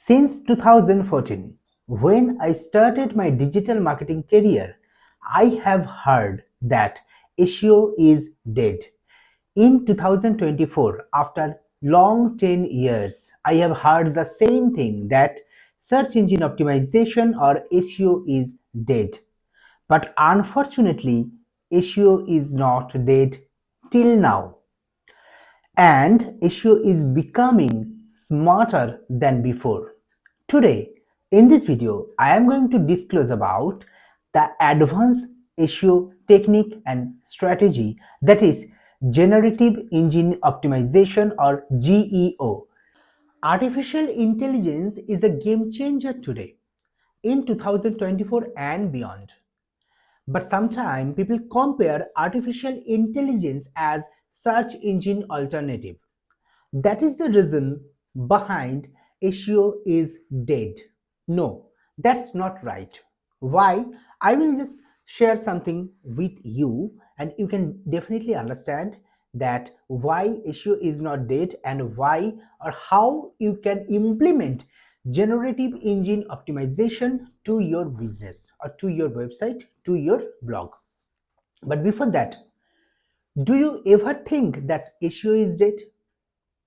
Since 2014, when I started my digital marketing career, I have heard that SEO is dead. In 2024, after long 10 years, I have heard the same thing that search engine optimization or SEO is dead. But unfortunately, SEO is not dead till now. And SEO is becoming smarter than before. Today, in this video, I am going to disclose about the advanced SEO technique and strategy, that is Generative Engine Optimization or GEO. Artificial intelligence is a game changer today in 2024 and beyond. But sometimes people compare artificial intelligence as search engine alternative. That is the reason behind SEO is dead. No, that's not right. Why? I will just share something with you and you can definitely understand that why SEO is not dead and why or how you can implement generative engine optimization to your business or to your website, to your blog. But before that, do you ever think that SEO is dead?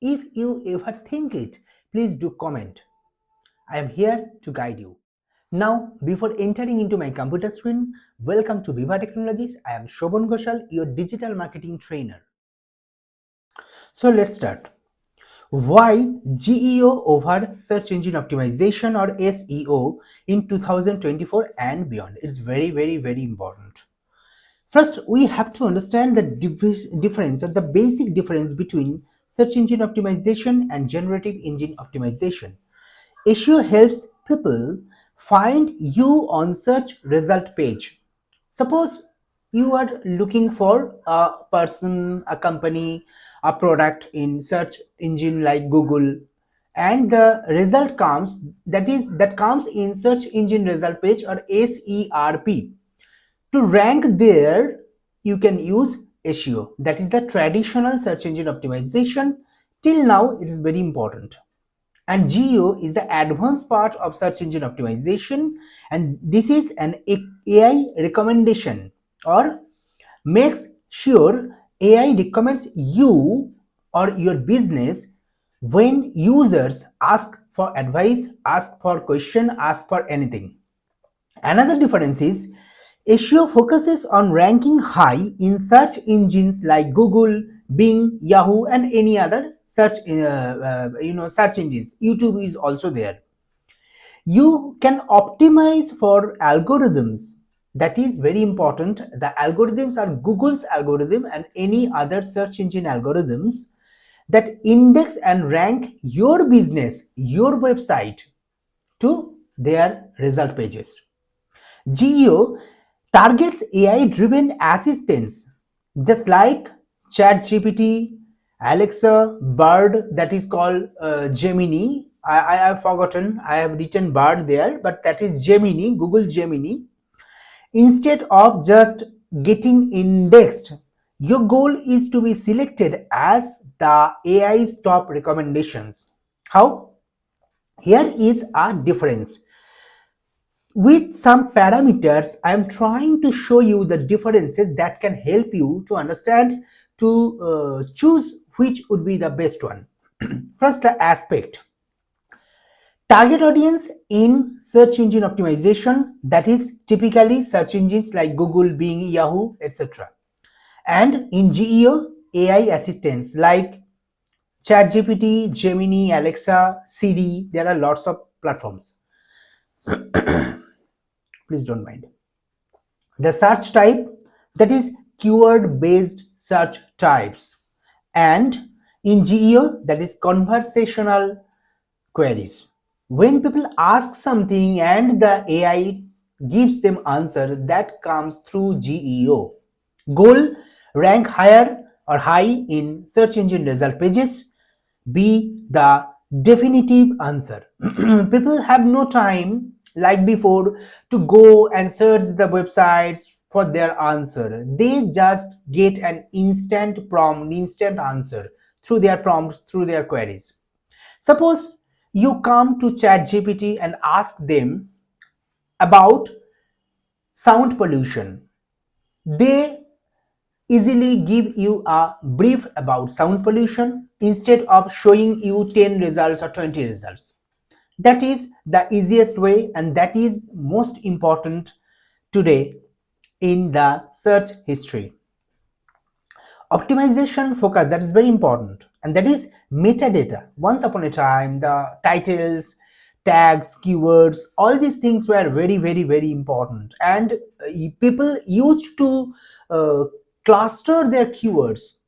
If you ever think it, please do comment. I am here to guide you. Now, before entering into my computer screen, welcome to Viva Technologies. I am Shobhan Ghoshal, your digital marketing trainer. So let's start. Why GEO over search engine optimization or SEO in 2024 and beyond? It's very important. First, we have to understand the difference or the basic difference between search engine optimization and generative engine optimization. SEO helps people find you on search result page. Suppose you are looking for a person, a company, a product in search engine like Google, and the result comes that comes in search engine result page or SERP. To rank there, you can use SEO. That is the traditional search engine optimization. Till now, it is very important. And GEO is the advanced part of search engine optimization, and this is an AI recommendation or makes sure AI recommends you or your business when users ask for advice, ask for question, ask for anything. Another difference is SEO focuses on ranking high in search engines like Google, Bing, Yahoo, and any other search search engines. YouTube is also there. You can optimize for algorithms. That is very important. The algorithms are Google's algorithm and any other search engine algorithms that index and rank your business, your website to their result pages. GEO targets AI-driven assistants just like ChatGPT, Alexa, Bard, that is called Gemini. I have forgotten, I have written Bard there, but that is Gemini, Google Gemini. Instead of just getting indexed, your goal is to be selected as the AI's top recommendations. How? Here is a difference. With some parameters, I am trying to show you the differences that can help you to understand to choose which would be the best one. First, the aspect. Target audience in search engine optimization, that is typically search engines like Google, Bing, Yahoo, etc. And in GEO, AI assistants like ChatGPT, Gemini, Alexa, Siri, there are lots of platforms. Please don't mind. The search type, that is keyword based search types, and in GEO, that is conversational queries. When people ask something and the AI gives them answer, that comes through GEO. Goal: rank higher or high in search engine result pages. Be the definitive answer. People have no time like before to go and search the websites for their answer. They just get an instant prompt, instant answer through their prompts, through their queries. Suppose you come to ChatGPT and ask them about sound pollution, they easily give you a brief about sound pollution instead of showing you 10 results or 20 results. That is the easiest way, and that is most important today in the search history. Optimization focus, that is very important, and that is metadata. Once upon a time, the titles, tags, keywords, all these things were very important, and people used to cluster their keywords.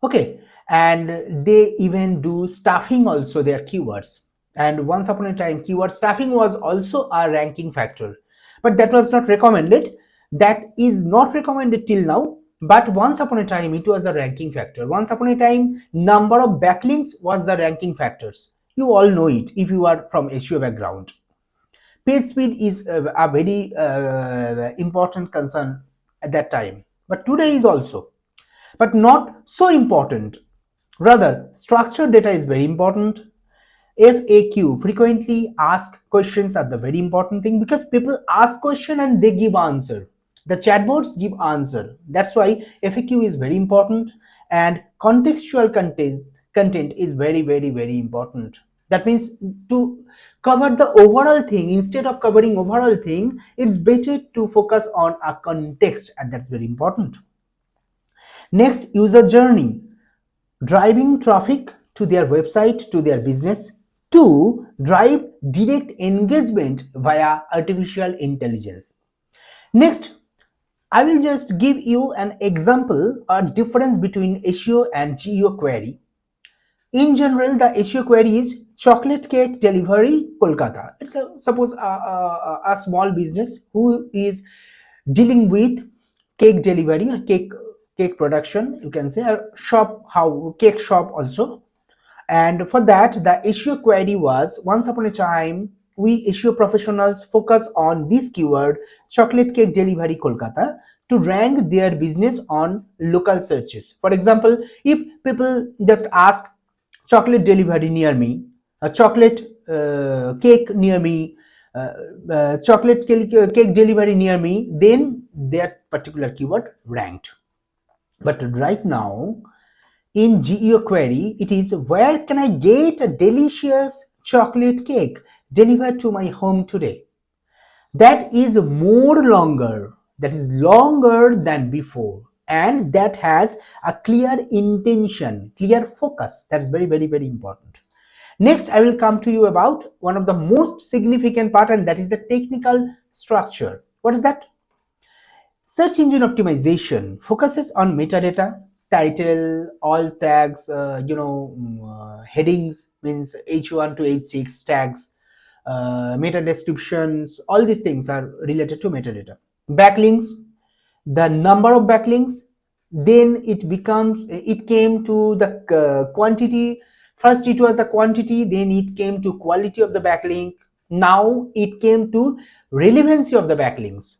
Okay, and they even do stuffing also their keywords. And once upon a time, keyword stuffing was also a ranking factor, but that was not recommended. That is not recommended till now, but once upon a time it was a ranking factor. Once upon a time, number of backlinks was the ranking factors. You all know it if you are from SEO background. Page speed is a very important concern at that time, but today is also, but not so important. Rather, structured data is very important. FAQ, frequently asked questions, are the very important thing, because people ask question and they give answer. The chatbots give answer. That's why FAQ is very important, and contextual content is very important. That means to cover the overall thing, instead of covering overall thing, it's better to focus on a context, and that's very important. Next, user journey, driving traffic to their website, to their business, to drive direct engagement via artificial intelligence. Next, I will just give you an example, a difference between SEO and GEO query. In general, the SEO query is chocolate cake delivery Kolkata. It's suppose a small business who is dealing with cake delivery or cake production, you can say, a shop, how cake shop also. And for that, the SEO query was, once upon a time, we SEO professionals focus on this keyword, chocolate cake delivery Kolkata, to rank their business on local searches. For example, if people just ask chocolate delivery near me, a chocolate cake near me, chocolate cake delivery near me, then that particular keyword ranked. But right now, in GEO query, it is, where can I get a delicious chocolate cake delivered to my home today? That is more longer, that is longer than before, and that has a clear intention, clear focus. That is very important. Next, I will come to you about one of the most significant part, and that is the technical structure. What is that? Search engine optimization focuses on metadata, title, all tags, headings, means H1 to H6 tags, meta descriptions, all these things are related to metadata. Backlinks, the number of backlinks, then it came to the quantity. First it was a quantity, then it came to quality of the backlink, now it came to relevancy of the backlinks.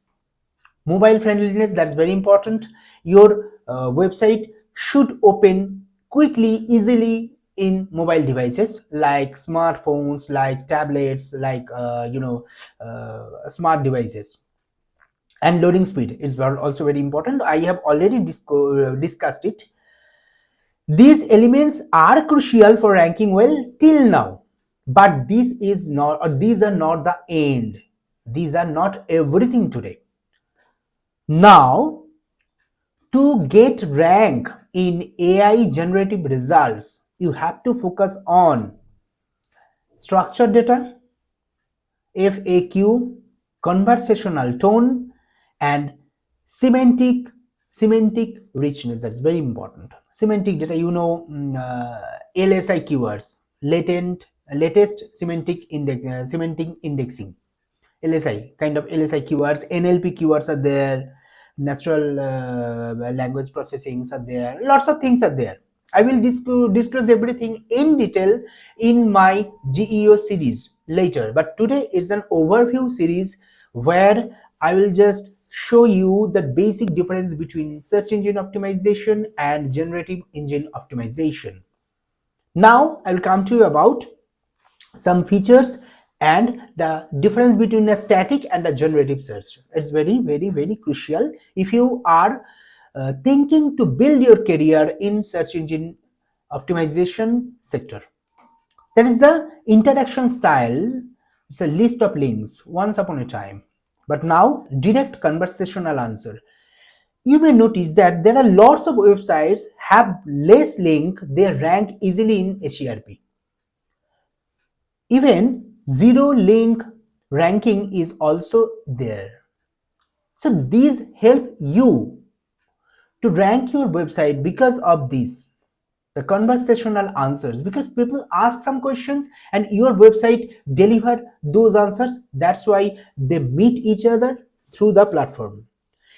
Mobile friendliness, that's very important. Your website should open quickly, easily in mobile devices like smartphones, like tablets, like smart devices. And loading speed is also very important. I have already discussed it. These elements are crucial for ranking well till now, but this is not, or these are not the end. These are not everything today. Now, to get rank in AI generative results, you have to focus on structured data, FAQ, conversational tone, and semantic richness. That's very important. Semantic data, LSI keywords, latest semantic indexing. LSI, kind of LSI keywords, NLP keywords are there, natural language processings are there, lots of things are there. I will disclose everything in detail in my GEO series later, but today is an overview series where I will just show you the basic difference between search engine optimization and generative engine optimization. Now I will come to you about some features and the difference between a static and a generative search. It's very crucial if you are thinking to build your career in search engine optimization sector. That is the interaction style. It's a list of links once upon a time, but now direct conversational answer. You may notice that there are lots of websites have less link, they rank easily in HERP. Even zero link ranking is also there. So these help you to rank your website because of this, the conversational answers, because people ask some questions and your website deliver those answers. That's why they meet each other through the platform.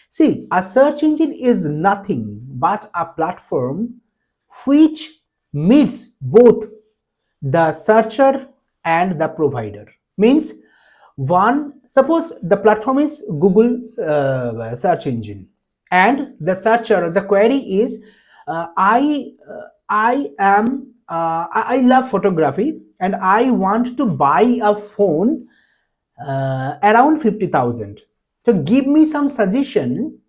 See, a search engine is nothing but a platform which meets both the searcher and the provider. Means, one, suppose the platform is Google search engine, and the searcher, the query is I love photography and I want to buy a phone around 50,000. So give me some suggestion,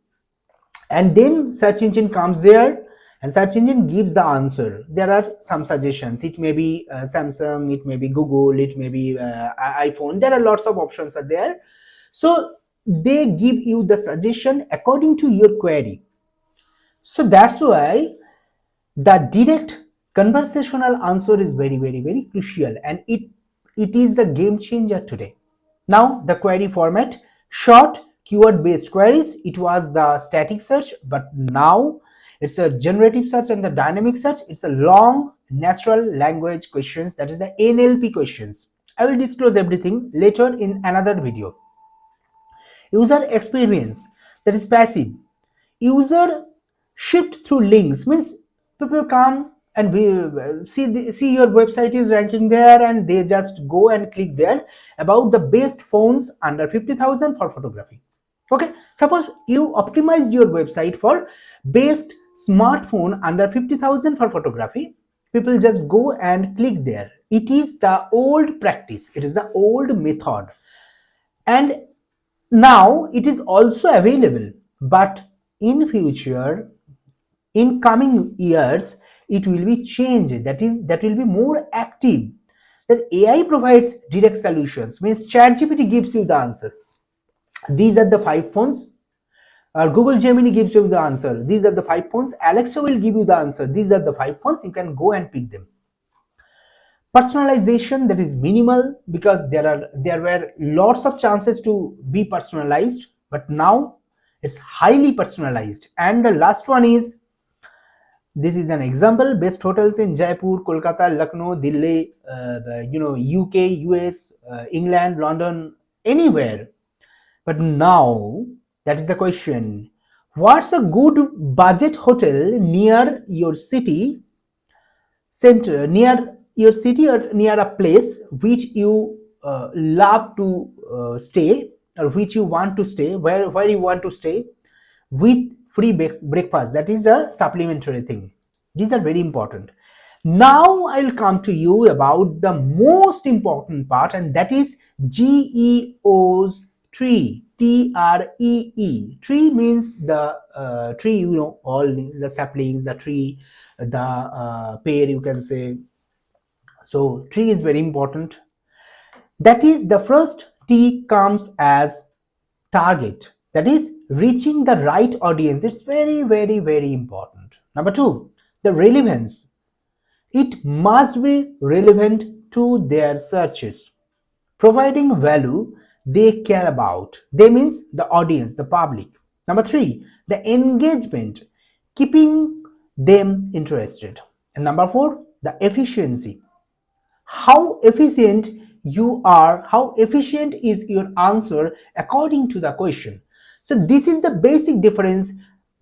and then search engine comes there and search engine gives the answer. There are some suggestions. It may be Samsung, it may be Google, it may be iPhone. There are lots of options are there. So they give you the suggestion according to your query. So that's why the direct conversational answer is very crucial, and it is the game changer today. Now the query format, short keyword based queries. It was the static search, but now it's a generative search and the dynamic search. It's a long natural language questions, that is the NLP questions. I will disclose everything later in another video. User experience, that is passive. User shift through links, means people come and we see your website is ranking there and they just go and click there about the best phones under 50,000 for photography. Okay, suppose you optimized your website for best smartphone under 50,000 for photography. People just go and click there. It is the old practice, it is the old method, and now it is also available, but in future, in coming years, it will be changed. That will be more active. That AI provides direct solutions, means ChatGPT gives you the answer. These are the 5 phones. Or Google Gemini gives you the answer. These are the 5 phones. Alexa will give you the answer. These are the 5 phones. You can go and pick them. Personalization, that is minimal, because there were lots of chances to be personalized, but now it's highly personalized. And the last one is, this is an example, best hotels in Jaipur, Kolkata, Lucknow, Delhi, UK, US, England, London, anywhere. But now that is the question, what's a good budget hotel near your city center, near your city or near a place which you love to stay, or which you want to stay, where you want to stay, with free breakfast. That is a supplementary thing. These are very important. Now I will come to you about the most important part, and that is GEO's tree. TREE. Tree means the tree, all the saplings, the tree, the pear, you can say. So tree is very important. That is, the first T comes as target, that is reaching the right audience. It's very important. Number 2, the relevance. It must be relevant to their searches, providing value they care about. They means the audience, the public. Number 3, the engagement, keeping them interested. And number 4, the efficiency. How efficient you are, how efficient is your answer according to the question. So this is the basic difference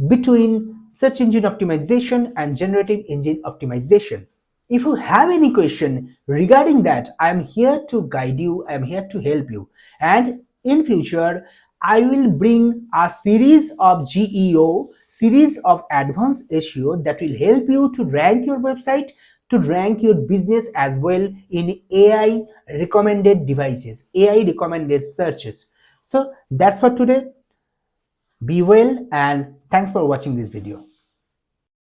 between search engine optimization and generative engine optimization. If you have any question regarding that, I am here to guide you, I am here to help you. And in future, I will bring a series of GEO, series of advanced SEO that will help you to rank your website to rank your business as well in AI recommended devices, AI recommended searches. So that's for today. Be well and thanks for watching this video.